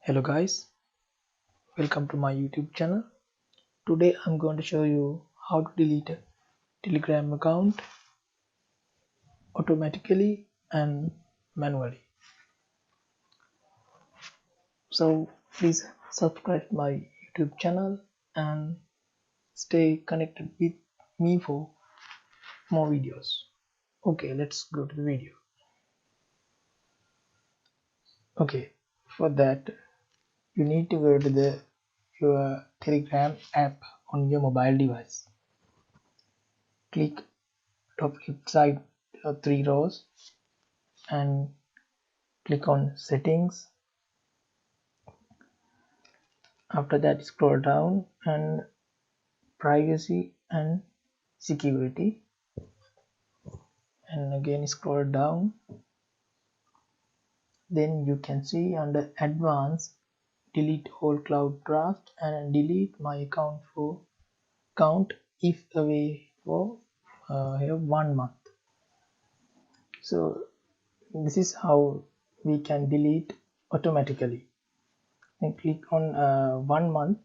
Hello guys, welcome to my YouTube channel. Today I'm going to show you how to delete a Telegram account automatically and manually. So please subscribe my YouTube channel and stay connected with me for more videos. Okay, let's go to the video. Okay, for that you need to go to your Telegram app on your mobile device. Click top left side three rows and click on settings. After that scroll down and privacy and security, and again scroll down. Then you can see under advanced, delete all cloud draft and delete my account for count if away for 1 month. So this is how we can delete automatically. And click on 1 month,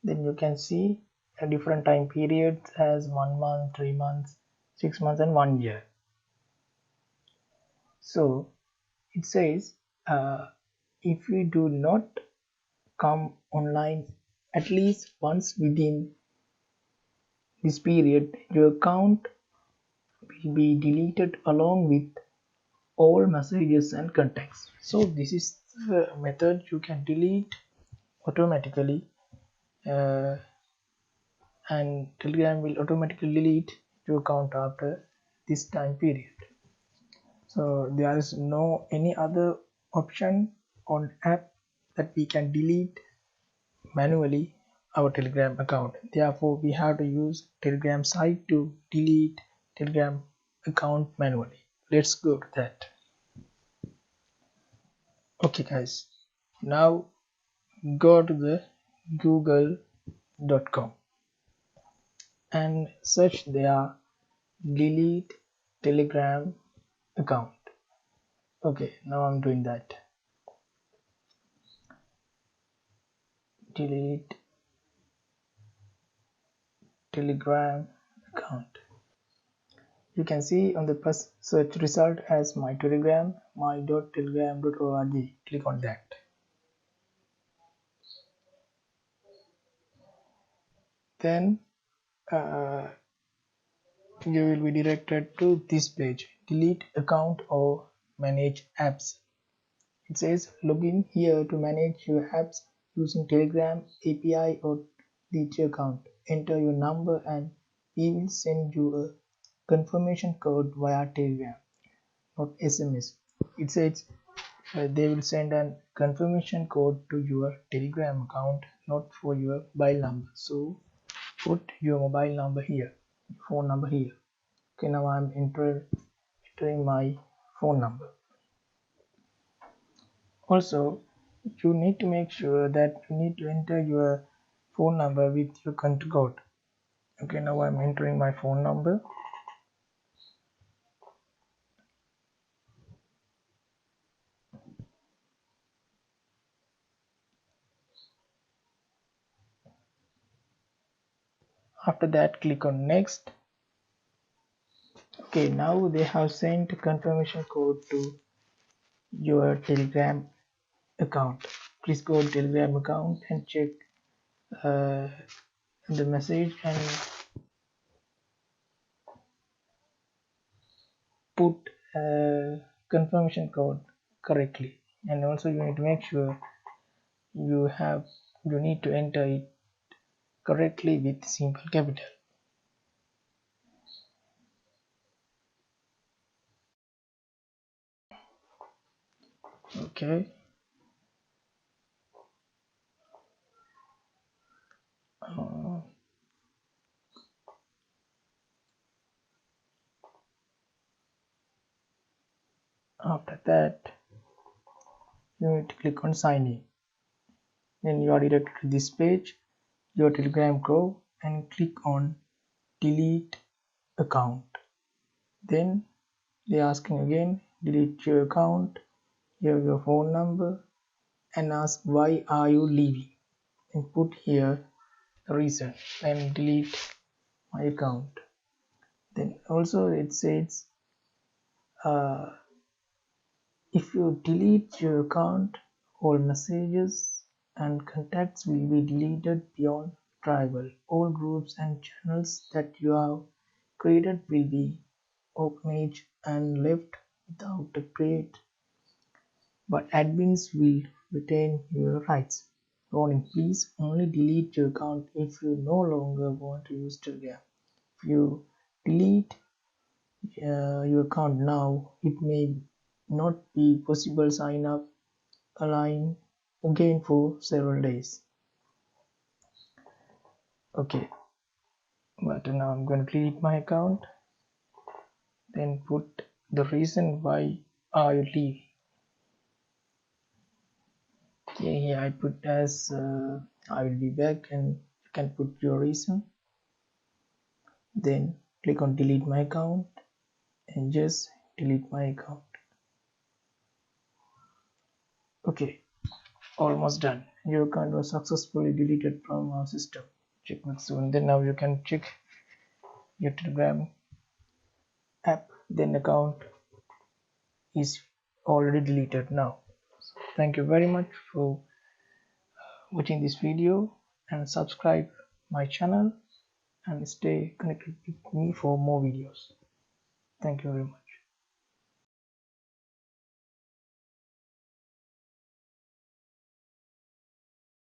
then you can see a different time periods as 1 month, 3 months, 6 months and 1 year. So it says if we do not come online at least once within this period, your account will be deleted along with all messages and contacts. So this is the method you can delete automatically, and Telegram will automatically delete your account after this time period. So there is no any other option on app that we can delete manually our Telegram account. Therefore we have to use Telegram site to delete Telegram account manually. Let's go to that. Okay guys, now go to the google.com and search there delete Telegram account. Okay, now I'm doing that. Delete Telegram account. You can see on the first search result as my Telegram, my.telegram.org. Click on that. Then you will be directed to this page, delete account or manage apps. It says login here to manage your apps using Telegram API or delete your account. Enter your number and we will send you a confirmation code via Telegram, not SMS. It says they will send a confirmation code to your Telegram account, not for your mobile number. So put your mobile number here, phone number here. Okay, now I'm entering my phone number. Also, you need to make sure that you need to enter your phone number with your country code. Okay, now I'm entering my phone number. After that, click on next. Okay, now they have sent a confirmation code to your Telegram account. Please go to Telegram account and check the message and put confirmation code correctly. And also you need to make sure you need to enter it correctly with simple capital. Okay, after that you need to click on sign in. Then you are directed to this page, your Telegram Go, and click on delete account. Then they are asking again, delete your account, here your phone number and ask why are you leaving, and put here the reason, and delete my account. Then also it says uh, if you delete your account, all messages and contacts will be deleted beyond travel. All groups and channels that you have created will be opened and left without a update, but admins will retain your rights. Warning, please only delete your account if you no longer want to use Telegram. If you delete your account now, it may not be possible sign up online again for several days. Okay, but now I'm going to delete my account, then put the reason why are you leaving. Okay, here I put as I will be back, and you can put your reason. Then click on delete my account and just delete my account. Okay, almost done. Your account was successfully deleted from our system. Check back soon. Then now you can check your Telegram app. Then account is already deleted now. So thank you very much for watching this video, and subscribe my channel and stay connected with me for more videos. Thank you very much.